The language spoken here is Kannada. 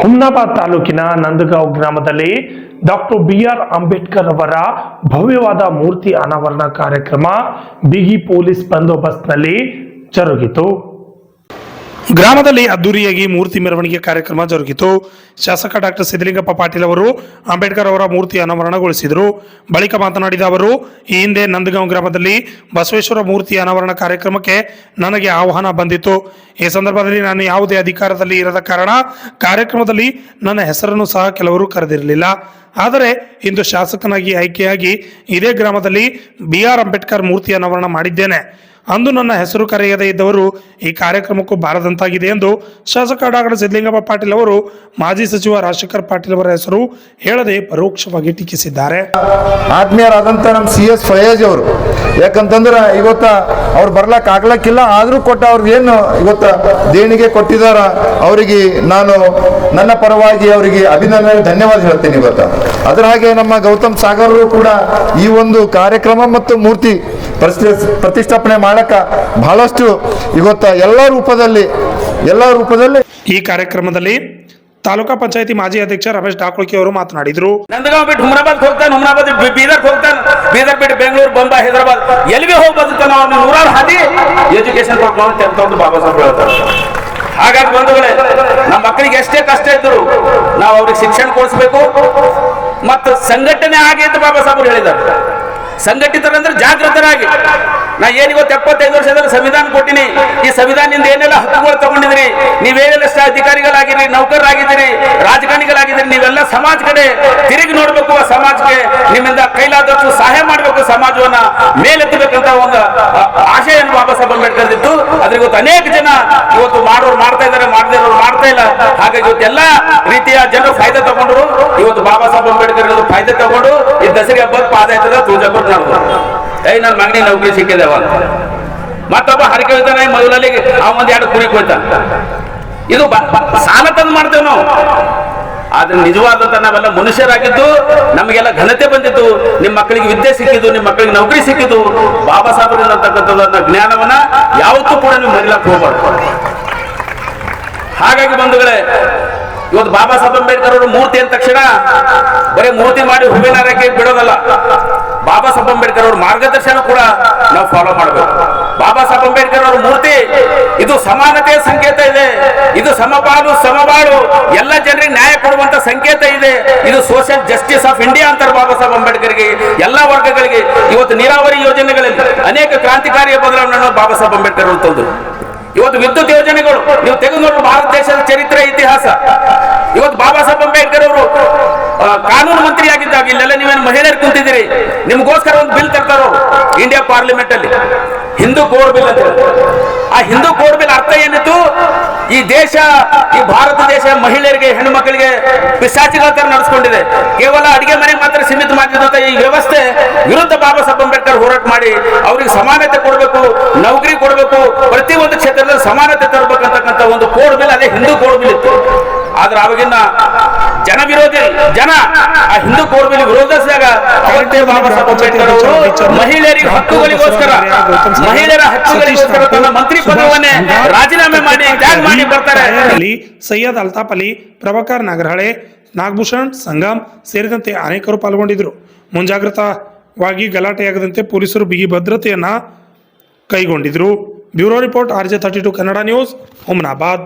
ಹುಮ್ನಾಬಾದ್ ತಾಲೂಕಿನ ನಂದಗಾಂವ್ ಗ್ರಾಮದಲ್ಲಿ ಡಾಕ್ಟರ್ BR ಅಂಬೇಡ್ಕರ್ ಅವರ ಭವ್ಯವಾದ ಮೂರ್ತಿ ಅನಾವರಣ ಕಾರ್ಯಕ್ರಮ ಬಿಗಿ ಪೊಲೀಸ್ ಬಂದೋಬಸ್ತ್ನಲ್ಲಿ ಜರುಗಿತು. ಗ್ರಾಮದಲ್ಲಿ ಅದ್ದೂರಿಯಾಗಿ ಮೂರ್ತಿ ಮೆರವಣಿಗೆ ಕಾರ್ಯಕ್ರಮ ಜರುಗಿತು. ಶಾಸಕ ಡಾಕ್ಟರ್ ಸಿದ್ದಲಿಂಗಪ್ಪ ಪಾಟೀಲ್ ಅವರು ಅಂಬೇಡ್ಕರ್ ಅವರ ಮೂರ್ತಿ ಅನಾವರಣಗೊಳಿಸಿದರು. ಬಳಿಕ ಮಾತನಾಡಿದ ಅವರು, ಈ ಹಿಂದೆ ನಂದಗಾಂವ್ ಗ್ರಾಮದಲ್ಲಿ ಬಸವೇಶ್ವರ ಮೂರ್ತಿ ಅನಾವರಣ ಕಾರ್ಯಕ್ರಮಕ್ಕೆ ನನಗೆ ಆಹ್ವಾನ ಬಂದಿತ್ತು. ಈ ಸಂದರ್ಭದಲ್ಲಿ ನಾನು ಯಾವುದೇ ಅಧಿಕಾರದಲ್ಲಿ ಇರದ ಕಾರಣ ಕಾರ್ಯಕ್ರಮದಲ್ಲಿ ನನ್ನ ಹೆಸರನ್ನು ಸಹ ಕೆಲವರು ಕರೆದಿರಲಿಲ್ಲ. ಆದರೆ ಇಂದು ಶಾಸಕನಾಗಿ ಆಯ್ಕೆಯಾಗಿ ಇದೇ ಗ್ರಾಮದಲ್ಲಿ BR ಅಂಬೇಡ್ಕರ್ ಮೂರ್ತಿ ಅನಾವರಣ ಮಾಡಿದ್ದೇನೆ. ಅಂದು ನನ್ನ ಹೆಸರು ಕರೆಯದೇ ಇದ್ದವರು ಈ ಕಾರ್ಯಕ್ರಮಕ್ಕೂ ಬಾರದಂತಾಗಿದೆ ಎಂದು ಶಾಸಕ ಡಾಕ್ಟರ್ ಸಿದ್ದಲಿಂಗಪ್ಪ ಪಾಟೀಲ್ ಅವರು ಮಾಜಿ ಸಚಿವ ರಾಜಶೇಖರ್ ಪಾಟೀಲ್ ಅವರ ಹೆಸರು ಹೇಳದೆ ಪರೋಕ್ಷವಾಗಿ ಟೀಕಿಸಿದ್ದಾರೆ. ಆತ್ಮೀಯರಾದಂಥ ನಮ್ಮ CS ಫಯಾಜ್ ಅವರು, ಯಾಕಂತಂದ್ರೆ ಇವತ್ತ ಅವ್ರು ಬರ್ಲಕ್ಕೆ ಆಗ್ಲಕ್ಕಿಲ್ಲ, ಆದರೂ ಕೊಟ್ಟ ಅವ್ರಿಗೆ ಏನು ಇವತ್ತ ದೇಣಿಗೆ ಕೊಟ್ಟಿದಾರ ಅವರಿಗೆ ನಾನು ನನ್ನ ಪರವಾಗಿ ಅವರಿಗೆ ಅಭಿನಂದನೆ ಧನ್ಯವಾದ ಹೇಳ್ತೇನೆ. ಇವತ್ತ ಅದರ ಹಾಗೆ ನಮ್ಮ ಗೌತಮ್ ಸಾಗರ್ ಕೂಡ ಈ ಒಂದು ಕಾರ್ಯಕ್ರಮ ಮತ್ತು ಮೂರ್ತಿ ಪ್ರತಿಷ್ಠಾಪನೆ ಮಾಡಕ ಬಹಳಷ್ಟು ಇವತ್ತ ಎಲ್ಲ ರೂಪದಲ್ಲಿ ಈ ಕಾರ್ಯಕ್ರಮದಲ್ಲಿ ತಾಲೂಕಾ ಪಂಚಾಯತಿ ಮಾಜಿ ಅಧ್ಯಕ್ಷ ರಮೇಶ್ ಡಾಕೋಳ್ಕಿ ಅವರು ಮಾತನಾಡಿದರು. ನಂದಗಾಂವ್ ಬಿಟ್ಟು ಹುಮ್ನಾಬಾದ್ ಹೋಗ್ತಾನೆ, ಹುಮ್ನಾಬಾದ್ ಬೀದರ್ ಹೋಗ್ತಾನೆ, ಬೀದರ್ ಬಿಟ್ಟು ಬೆಂಗಳೂರು, ಬೊಂಬೈ, ಹೈದರಾಬಾದ್ ಎಲ್ಲಿಗೆ ಹೋಗಿ ಬದುಕ್ತಾನೆ. ಅವ್ರನ್ನ ನೂರಾರು ಹಾದಿ ಎಜುಕೇಶನ್ ಕೊಟ್ಟು ಬಾಬಾ ಸಾಹೇಬ್ ಹೇಳ್ತಾರೆ. ಹಾಗಾಗಿ ಬಂಧುಗಳೇ, ನಮ್ಮ ಮಕ್ಕಳಿಗೆ ಎಷ್ಟೇ ಕಷ್ಟ ಇದ್ರು ನಾವು ಅವ್ರಿಗೆ ಶಿಕ್ಷಣ ಕೊಡಿಸ್ಬೇಕು. ಮತ್ತು ಸಂಘಟನೆ ಆಗಿ ಅಂತ ಬಾಬಾ ಸಾಹೇಬ್ ಹೇಳಿದ್ದಾರೆ. ಸಂಘಟಿತರಂದ್ರೆ ಜಾಗೃತರಾಗಿ. ನಾ ಏನಿವತ್ತು 75 ವರ್ಷದಲ್ಲಿ ಸಂವಿಧಾನ ಕೊಟ್ಟಿನಿ. ಈ ಸಂವಿಧಾನದಿಂದ ಏನೆಲ್ಲ ಹಕ್ಕುಗಳು ತಗೊಂಡಿದ್ರಿ, ನೀವೇನೆಲ್ಲ ಅಧಿಕಾರಿಗಳಾಗಿರಿ, ನೌಕರರಾಗಿದ್ದೀರಿ, ರಾಜಕಾರಣಿಗಳಾಗಿದ್ದೀರಿ, ನೀವೆಲ್ಲ ಸಮಾಜ ಕಡೆ ತಿರುಗಿ ನೋಡ್ಬೇಕು. ಆ ಸಮಾಜಕ್ಕೆ ನಿಮ್ಮಿಂದ ಕೈಲಾದಷ್ಟು ಸಹಾಯ ಮಾಡಬೇಕು, ಸಮಾಜವನ್ನ ಮೇಲೆತ್ತಬೇಕಂತ ಒಂದು ಆಶೆಯನ್ನು ಬಾಬಾ ಸಾಹೇಬ್ ಅಂಬೇಡ್ಕರ್ ಇತ್ತು. ಅದ್ರ ಇವತ್ತು ಅನೇಕ ಜನ ಇವತ್ತು ಮಾಡೋರು ಮಾಡ್ತಾ ಇದ್ದಾರೆ, ಮಾಡದಿರೋರು ಮಾಡ್ತಾ ಇಲ್ಲ. ಹಾಗಾಗಿ ಇವತ್ತು ಎಲ್ಲ ರೀತಿಯ ಜನರು ಫಾಯ್ದೆ ತಗೊಂಡ್ರು. ಇವತ್ತು ಬಾಬಾ ಸಾಹೇಬ್ ಅಂಬೇಡ್ಕರ್ ಫಾಯ್ದೆ ತಗೊಂಡು ಈ ದಸರಾ ಹಬ್ಬದ ಪಾದಯಾತ್ರೆ ತುಳಜಾಪುರ ನನ್ನ ಮಗನಿಗೆ ನೌಕರಿ ಸಿಕ್ಕಿದೆವ. ಮತ್ತೊಬ್ಬ ಹರಕೆ ಹೋಗ್ತಾನೆ, ಮೊದಲಲ್ಲಿ ಒಂದ್ 2 ಕುರಿ ಹೋಗ್ತಾನೆ. ಇದು ಸಾಲ ತಂದು ಮಾಡ್ತೇವೆ ನಾವು. ಆದ್ರೆ ನಿಜವಾದಂತ ನಾವೆಲ್ಲ ಮನುಷ್ಯರಾಗಿದ್ದು ನಮಗೆಲ್ಲ ಘನತೆ ಬಂದಿದ್ದು, ನಿಮ್ಮ ಮಕ್ಕಳಿಗೆ ವಿದ್ಯೆ ಸಿಕ್ಕಿದ್ದು, ನಿಮ್ಮ ಮಕ್ಕಳಿಗೆ ನೌಕರಿ ಸಿಕ್ಕಿದ್ದು ಬಾಬಾ ಸಾಹೇಬರಿಂದ ಅಂತಕ್ಕಂಥದ್ದನ್ನ ಜ್ಞಾನವನ್ನ ಯಾವತ್ತೂ ಕೂಡ ನೀವು ಮರಿಲಕ್ಕೆ ಹೋಗ್ಬಾರ್ದು. ಹಾಗಾಗಿ ಬಂಧುಗಳೇ, ಇವತ್ತು ಬಾಬಾ ಸಾಹೇಬ್ ಅಂಬೇಡ್ಕರ್ ಅವರು ಮೂರ್ತಿ ಅಂದ ತಕ್ಷಣ ಬರೀ ಮೂರ್ತಿ ಮಾಡಿ ಹೂವಿನ ಹಾರಕ್ಕೆ ಬಿಡೋದಲ್ಲ. ಬಾಬಾ ಸಾಹೇಬ್ ಅಂಬೇಡ್ಕರ್ ಅವ್ರ ಮಾರ್ಗದರ್ಶನ ಕೂಡ ನಾವು ಫಾಲೋ ಮಾಡಬೇಕು. ಬಾಬಾ ಸಾಹೇಬ್ ಅಂಬೇಡ್ಕರ್ ಅವರ ಮೂರ್ತಿ ಇದು ಸಮಾನತೆಯ ಸಂಕೇತ ಇದೆ. ಇದು ಸಮಪಾಲು ಸಮಬಾಳು, ಎಲ್ಲ ಜನರಿಗೆ ನ್ಯಾಯ ಕೊಡುವಂತ ಸಂಕೇತ ಇದೆ. ಇದು ಸೋಷಿಯಲ್ ಜಸ್ಟಿಸ್ ಆಫ್ ಇಂಡಿಯಾ ಅಂತಾರೆ ಬಾಬಾ ಸಾಹೇಬ್ ಅಂಬೇಡ್ಕರ್ಗೆ. ಎಲ್ಲಾ ವರ್ಗಗಳಿಗೆ ಇವತ್ತು ನೀರಾವರಿ ಯೋಜನೆಗಳಲ್ಲಿ ಅನೇಕ ಕ್ರಾಂತಿಕಾರಿಯ ಬದಲಾವಣೆಗಳನ್ನು ಬಾಬಾ ಸಾಹೇಬ್ ಅಂಬೇಡ್ಕರ್ ಅವರು ತಂದರು. ಇವತ್ತು ವಿದ್ಯುತ್ ಯೋಜನೆಗಳು ನೀವು ತೆಗೆದು ನೋಡ್ರಿ, ಭಾರತ ದೇಶದ ಚರಿತ್ರೆ ಇತಿಹಾಸ. ಇವತ್ತು ಬಾಬಾ ಸಾಹೇಬ್ ಅಂಬೇಡ್ಕರ್ ಅವರು ಕಾನೂನು ಮಂತ್ರಿ ಆಗಿದ್ದಾಗ ಇಲ್ಲೆಲ್ಲ ನೀವೇನು ಮಹಿಳೆಯರು ಕುಂತಿದ್ದೀರಿ, ನಿಮ್ಗೋಸ್ಕರ ಒಂದು ಬಿಲ್ ತರ್ತಾರೋ ಇಂಡಿಯಾ ಪಾರ್ಲಿಮೆಂಟ್ ಅಲ್ಲಿ, ಹಿಂದೂ ಕೋಡ್ ಬಿಲ್ ಅಂತ. ಆ ಹಿಂದೂ ಕೋಡ್ ಬಿಲ್ ಅರ್ಥ ಏನಿತ್ತು? ಈ ದೇಶ, ಈ ಭಾರತ ದೇಶ ಮಹಿಳೆಯರಿಗೆ, ಹೆಣ್ಣು ಮಕ್ಕಳಿಗೆ ಪಿಶಾಚಿಗಳ ತರ ನಡೆಸ್ಕೊಂಡಿದೆ. ಕೇವಲ ಅಡಿಗೆ ಮನೆ ಮಾತ್ರ ಸೀಮಿತ ಮಾಡಿದಂತ ಈ ವ್ಯವಸ್ಥೆ ವಿರುದ್ಧ ಬಾಬಾ ಸಾಹೇಬ್ ಅಂಬೇಡ್ಕರ್ ಹೋರಾಟ ಮಾಡಿ ಅವರಿಗೆ ಸಮಾನತೆ ಕೊಡಬೇಕು, ನೌಕರಿ ಕೊಡಬೇಕು, ಪ್ರತಿಯೊಂದು ಕ್ಷೇತ್ರದಲ್ಲಿ ಸಮಾನತೆ ತರಬೇಕಂತಕ್ಕಂಥ ಒಂದು ಕೋಡ್ ಬಿಲ್, ಅದೇ ಹಿಂದೂ ಕೋಡ್ ಬಿಲ್ ಇತ್ತು. ಆದ್ರೆ ಅವಾಗಿನ ಜನ ವಿರೋಧಿ ಜನ ಆ ಹಿಂದೂ ಕೋಡ್ ಬಿಲ್ ವಿರೋಧಿಸಿದಾಗ ಅವತ್ತೇ ಬಾಬಾ ಸಾಹೇಬ್ ಅಂಬೇಡ್ಕರ್ ಅವರು ಮಹಿಳೆಯರಿಗೆ ಹಕ್ಕುಗಳಿಗೋಸ್ಕರ, ಮಹಿಳೆಯರ ಹಕ್ಕುಗಳಿಗೋಸ್ಕರ ತನ್ನ ಮಂತ್ರಿ ಪದವನ್ನೇ ರಾಜೀನಾಮೆ ಮಾಡಿ ತ್ಯಾಗ ಮಾಡಿ ಬರ್ತಾರೆ. ಸೈಯದ್ ಅಲ್ತಾಫ್ ಅಲಿ, ಪ್ರಭಾಕರ್ ನಾಗರಹಳೆ, ನಾಗಭೂಷಣ್ ಸಂಗಮ್ ಸೇರಿದಂತೆ ಅನೇಕರು ಪಾಲ್ಗೊಂಡಿದ್ದರು. ಮುಂಜಾಗ್ರತವಾಗಿ ಗಲಾಟೆಯಾಗದಂತೆ ಪೊಲೀಸರು ಬಿಗಿ ಭದ್ರತೆಯನ್ನ ಕೈಗೊಂಡಿದ್ರು. Bureau report RJ32 Kannada news, Humnabad.